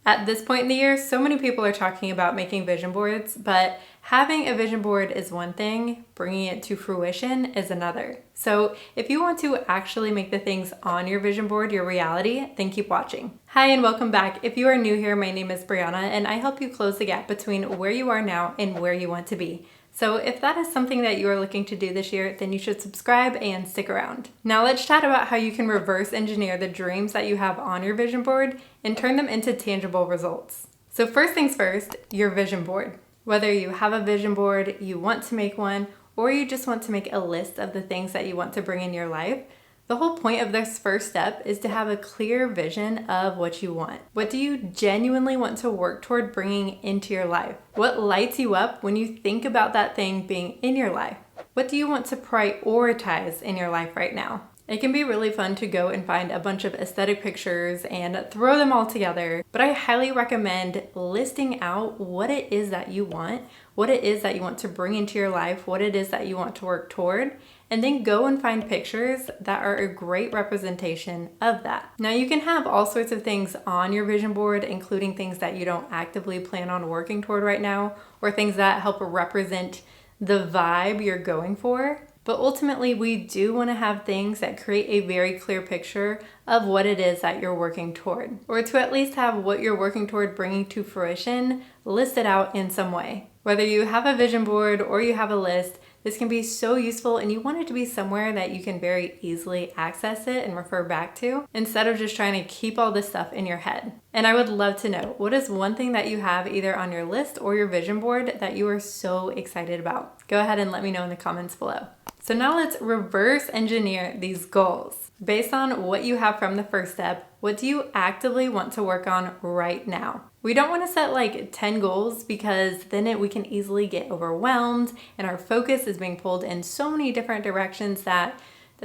At this point in the year, so many people are talking about making vision boards, but having a vision board is one thing, bringing it to fruition is another. So if you want to actually make the things on your vision board your reality, then keep watching. Hi and welcome back. If you are new here, my name is Brianna and I help you close the gap between where you are now and where you want to be. So if that is something that you are looking to do this year, then you should subscribe and stick around. Now let's chat about how you can reverse engineer the dreams that you have on your vision board and turn them into tangible results. So first things first, your vision board. Whether you have a vision board, you want to make one, or you just want to make a list of the things that you want to bring in your life, the whole point of this first step is to have a clear vision of what you want. What do you genuinely want to work toward bringing into your life? What lights you up when you think about that thing being in your life? What do you want to prioritize in your life right now? It can be really fun to go and find a bunch of aesthetic pictures and throw them all together, but I highly recommend listing out what it is that you want, what it is that you want to bring into your life, what it is that you want to work toward, and then go and find pictures that are a great representation of that. Now you can have all sorts of things on your vision board, including things that you don't actively plan on working toward right now, or things that help represent the vibe you're going for. But ultimately, we do want to have things that create a very clear picture of what it is that you're working toward, or to at least have what you're working toward bringing to fruition listed out in some way. Whether you have a vision board or you have a list, this can be so useful, and you want it to be somewhere that you can very easily access it and refer back to instead of just trying to keep all this stuff in your head. And I would love to know, what is one thing that you have either on your list or your vision board that you are so excited about? Go ahead and let me know in the comments below. So now let's reverse engineer these goals. Based on what you have from the first step, what do you actively want to work on right now? We don't want to set like 10 goals because then we can easily get overwhelmed and our focus is being pulled in so many different directions that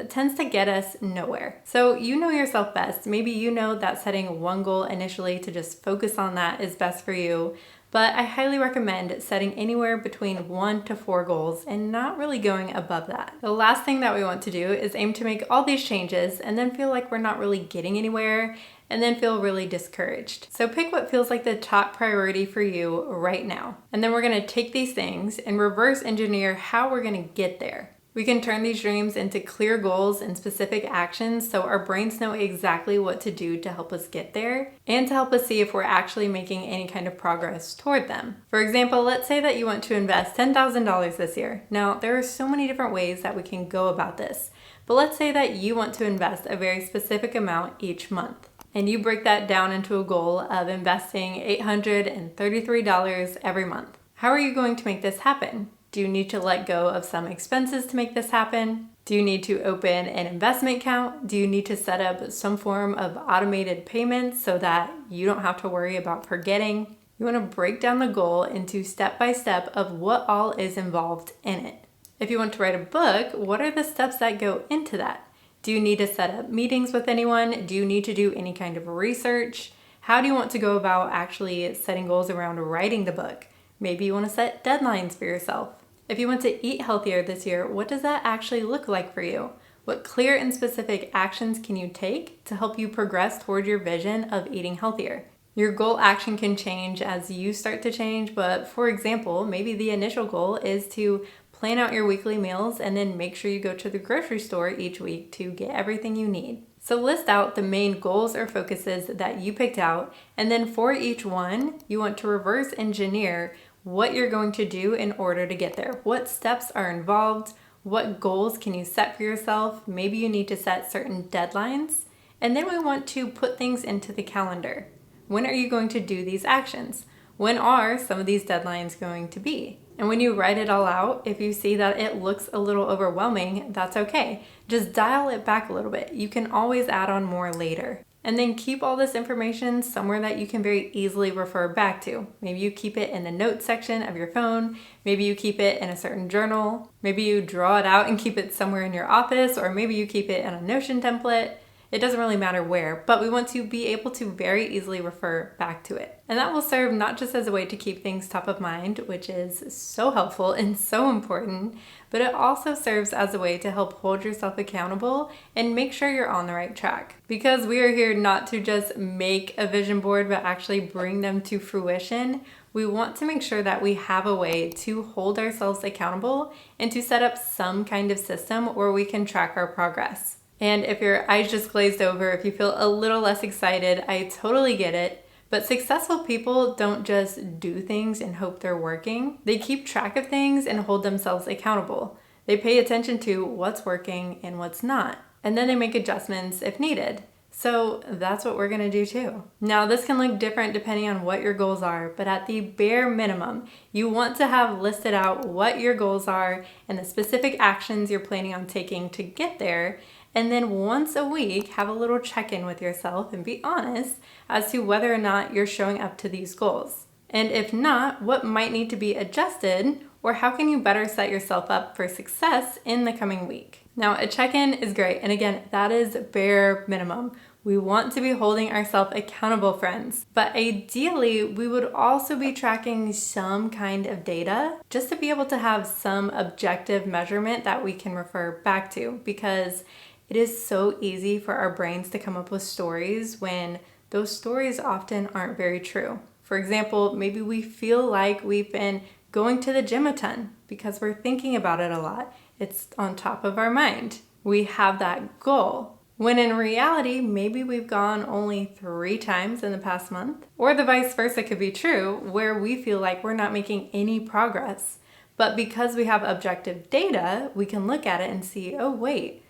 tends to get us nowhere. So you know yourself best. Maybe you know that setting one goal initially to just focus on that is best for you. But I highly recommend setting anywhere between 1 to 4 goals and not really going above that. The last thing that we want to do is aim to make all these changes and then feel like we're not really getting anywhere and then feel really discouraged. So pick what feels like the top priority for you right now. And then we're gonna take these things and reverse engineer how we're gonna get there. We can turn these dreams into clear goals and specific actions so our brains know exactly what to do to help us get there and to help us see if we're actually making any kind of progress toward them. For example, let's say that you want to invest $10,000 this year. Now, there are so many different ways that we can go about this, but let's say that you want to invest a very specific amount each month. And you break that down into a goal of investing $833 every month. How are you going to make this happen? Do you need to let go of some expenses to make this happen? Do you need to open an investment account? Do you need to set up some form of automated payments so that you don't have to worry about forgetting? You want to break down the goal into step by step of what all is involved in it. If you want to write a book, what are the steps that go into that? Do you need to set up meetings with anyone? Do you need to do any kind of research? How do you want to go about actually setting goals around writing the book? Maybe you want to set deadlines for yourself. If you want to eat healthier this year, what does that actually look like for you? What clear and specific actions can you take to help you progress toward your vision of eating healthier? Your goal action can change as you start to change, but for example, maybe the initial goal is to plan out your weekly meals and then make sure you go to the grocery store each week to get everything you need. So list out the main goals or focuses that you picked out, and then for each one, you want to reverse engineer what you're going to do in order to get there. What steps are involved? What goals can you set for yourself? Maybe you need to set certain deadlines. And then we want to put things into the calendar. When are you going to do these actions? When are some of these deadlines going to be? And when you write it all out, if you see that it looks a little overwhelming, that's okay. Just dial it back a little bit. You can always add on more later. And then keep all this information somewhere that you can very easily refer back to. Maybe you keep it in the notes section of your phone. Maybe you keep it in a certain journal. Maybe you draw it out and keep it somewhere in your office, or maybe you keep it in a Notion template. It doesn't really matter where, but we want to be able to very easily refer back to it. And that will serve not just as a way to keep things top of mind, which is so helpful and so important, but it also serves as a way to help hold yourself accountable and make sure you're on the right track. Because we are here not to just make a vision board, but actually bring them to fruition, we want to make sure that we have a way to hold ourselves accountable and to set up some kind of system where we can track our progress. And if your eyes just glazed over, if you feel a little less excited, I totally get it. But successful people don't just do things and hope they're working. They keep track of things and hold themselves accountable. They pay attention to what's working and what's not. And then they make adjustments if needed. So that's what we're gonna do too. Now, this can look different depending on what your goals are, but at the bare minimum, you want to have listed out what your goals are and the specific actions you're planning on taking to get there. And then once a week, have a little check-in with yourself and be honest as to whether or not you're showing up to these goals. And if not, what might need to be adjusted, or how can you better set yourself up for success in the coming week? Now, a check-in is great. And again, that is bare minimum. We want to be holding ourselves accountable, friends. But ideally, we would also be tracking some kind of data just to be able to have some objective measurement that we can refer back to, because it is so easy for our brains to come up with stories when those stories often aren't very true. For example, maybe we feel like we've been going to the gym a ton because we're thinking about it a lot. It's on top of our mind. We have that goal. When in reality, maybe we've gone only 3 times in the past month. Or the vice versa could be true, where we feel like we're not making any progress. But because we have objective data, we can look at it and see, oh wait,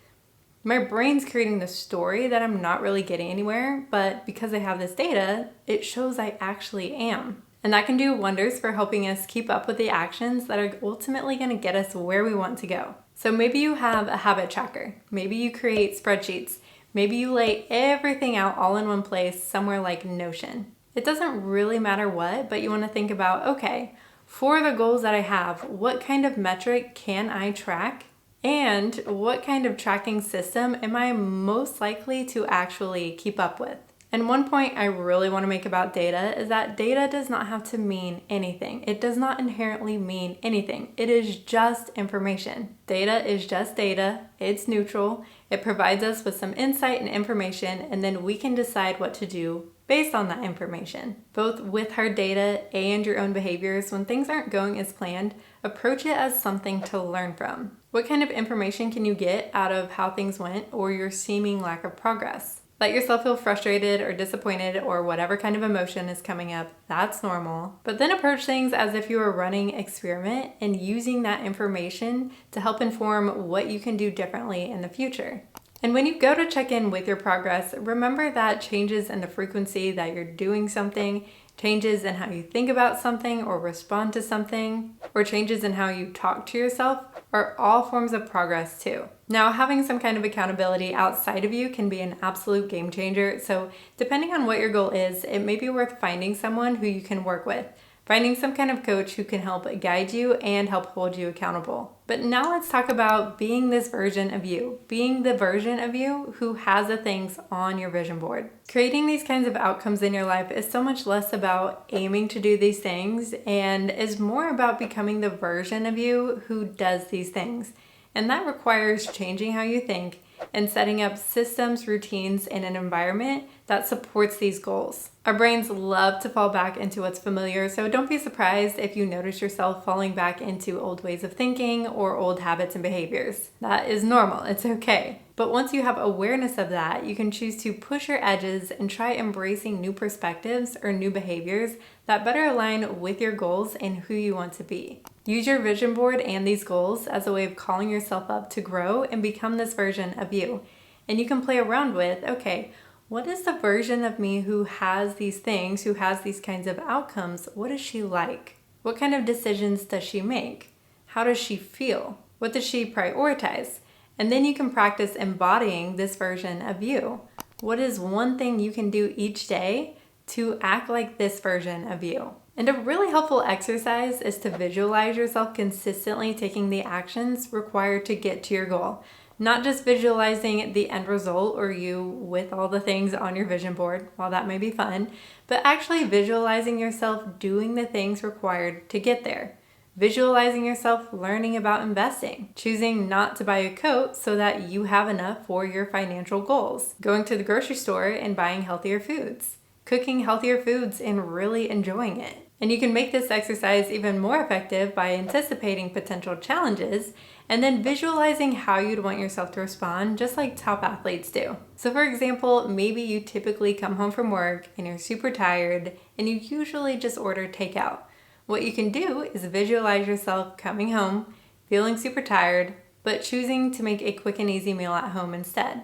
my brain's creating the story that I'm not really getting anywhere, but because I have this data, it shows I actually am. And that can do wonders for helping us keep up with the actions that are ultimately going to get us where we want to go. So maybe you have a habit tracker. Maybe you create spreadsheets. Maybe you lay everything out all in one place somewhere like Notion. It doesn't really matter what, but you want to think about, okay, for the goals that I have, what kind of metric can I track? And what kind of tracking system am I most likely to actually keep up with? And one point I really want to make about data is that data does not have to mean anything. It does not inherently mean anything. It is just information. Data is just data. It's neutral. It provides us with some insight and information, and then we can decide what to do based on that information. Both with hard data and your own behaviors, when things aren't going as planned, approach it as something to learn from. What kind of information can you get out of how things went or your seeming lack of progress? Let yourself feel frustrated or disappointed or whatever kind of emotion is coming up. That's normal. But then approach things as if you were running an experiment and using that information to help inform what you can do differently in the future. And when you go to check in with your progress, remember that changes in the frequency that you're doing something, changes in how you think about something or respond to something, or changes in how you talk to yourself are all forms of progress too. Now, having some kind of accountability outside of you can be an absolute game changer. So depending on what your goal is, it may be worth finding someone who you can work with. Finding some kind of coach who can help guide you and help hold you accountable. But now let's talk about being this version of you, being the version of you who has the things on your vision board. Creating these kinds of outcomes in your life is so much less about aiming to do these things and is more about becoming the version of you who does these things. And that requires changing how you think and setting up systems, routines, and an environment that supports these goals. Our brains love to fall back into what's familiar, so don't be surprised if you notice yourself falling back into old ways of thinking or old habits and behaviors. That is normal, it's okay. But once you have awareness of that, you can choose to push your edges and try embracing new perspectives or new behaviors that better align with your goals and who you want to be. Use your vision board and these goals as a way of calling yourself up to grow and become this version of you. And you can play around with, okay, what is the version of me who has these things, who has these kinds of outcomes? What is she like? What kind of decisions does she make? How does she feel? What does she prioritize? And then you can practice embodying this version of you. What is one thing you can do each day to act like this version of you? And a really helpful exercise is to visualize yourself consistently taking the actions required to get to your goal. Not just visualizing the end result or you with all the things on your vision board, while that may be fun, but actually visualizing yourself doing the things required to get there. Visualizing yourself learning about investing, choosing not to buy a coat so that you have enough for your financial goals, going to the grocery store and buying healthier foods, cooking healthier foods and really enjoying it. And you can make this exercise even more effective by anticipating potential challenges and then visualizing how you'd want yourself to respond, just like top athletes do. So for example, maybe you typically come home from work and you're super tired and you usually just order takeout. What you can do is visualize yourself coming home, feeling super tired, but choosing to make a quick and easy meal at home instead.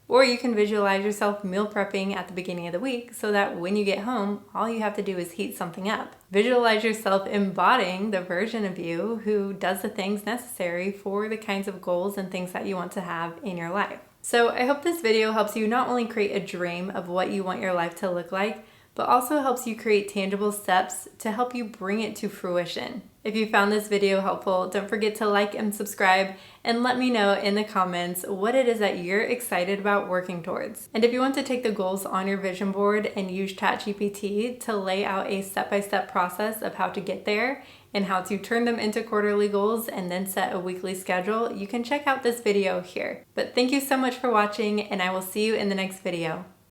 Or you can visualize yourself meal prepping at the beginning of the week so that when you get home, all you have to do is heat something up. Visualize yourself embodying the version of you who does the things necessary for the kinds of goals and things that you want to have in your life. So I hope this video helps you not only create a dream of what you want your life to look like, but also helps you create tangible steps to help you bring it to fruition. If you found this video helpful, don't forget to like and subscribe and let me know in the comments what it is that you're excited about working towards. And if you want to take the goals on your vision board and use ChatGPT to lay out a step-by-step process of how to get there and how to turn them into quarterly goals and then set a weekly schedule, you can check out this video here. But thank you so much for watching, and I will see you in the next video.